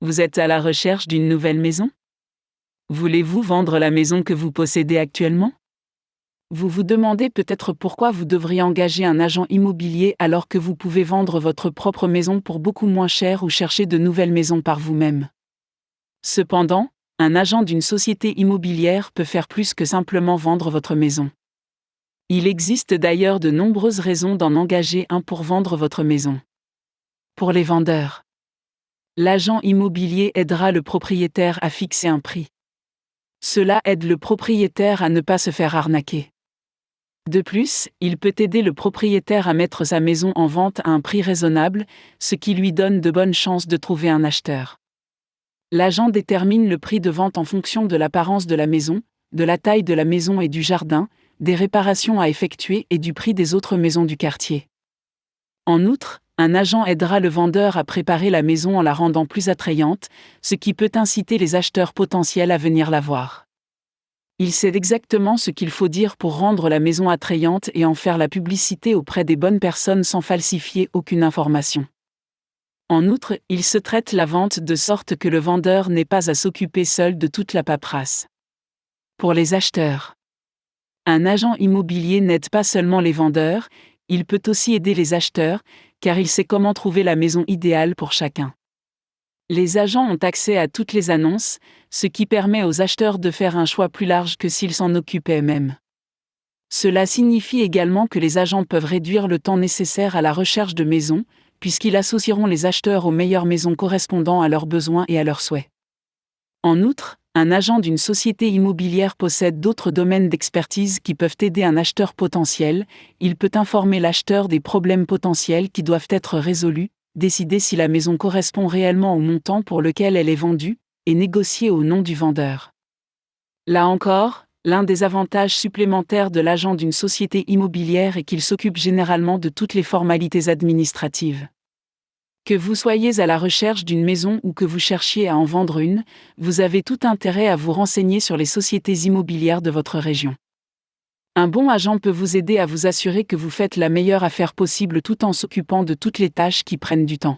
Vous êtes à la recherche d'une nouvelle maison? Voulez-vous vendre la maison que vous possédez actuellement? Vous vous demandez peut-être pourquoi vous devriez engager un agent immobilier alors que vous pouvez vendre votre propre maison pour beaucoup moins cher ou chercher de nouvelles maisons par vous-même. Cependant, un agent d'une société immobilière peut faire plus que simplement vendre votre maison. Il existe d'ailleurs de nombreuses raisons d'en engager un pour vendre votre maison. Pour les vendeurs, l'agent immobilier aidera le propriétaire à fixer un prix. Cela aide le propriétaire à ne pas se faire arnaquer. De plus, il peut aider le propriétaire à mettre sa maison en vente à un prix raisonnable, ce qui lui donne de bonnes chances de trouver un acheteur. L'agent détermine le prix de vente en fonction de l'apparence de la maison, de la taille de la maison et du jardin, des réparations à effectuer et du prix des autres maisons du quartier. En outre, un agent aidera le vendeur à préparer la maison en la rendant plus attrayante, ce qui peut inciter les acheteurs potentiels à venir la voir. Il sait exactement ce qu'il faut dire pour rendre la maison attrayante et en faire la publicité auprès des bonnes personnes sans falsifier aucune information. En outre, il se traite la vente de sorte que le vendeur n'ait pas à s'occuper seul de toute la paperasse. Pour les acheteurs, un agent immobilier n'aide pas seulement les vendeurs, il peut aussi aider les acheteurs, car il sait comment trouver la maison idéale pour chacun. Les agents ont accès à toutes les annonces, ce qui permet aux acheteurs de faire un choix plus large que s'ils s'en occupaient eux-mêmes. Cela signifie également que les agents peuvent réduire le temps nécessaire à la recherche de maisons, puisqu'ils associeront les acheteurs aux meilleures maisons correspondant à leurs besoins et à leurs souhaits. En outre, un agent d'une société immobilière possède d'autres domaines d'expertise qui peuvent aider un acheteur potentiel, il peut informer l'acheteur des problèmes potentiels qui doivent être résolus, décider si la maison correspond réellement au montant pour lequel elle est vendue, et négocier au nom du vendeur. Là encore, l'un des avantages supplémentaires de l'agent d'une société immobilière est qu'il s'occupe généralement de toutes les formalités administratives. Que vous soyez à la recherche d'une maison ou que vous cherchiez à en vendre une, vous avez tout intérêt à vous renseigner sur les sociétés immobilières de votre région. Un bon agent peut vous aider à vous assurer que vous faites la meilleure affaire possible tout en s'occupant de toutes les tâches qui prennent du temps.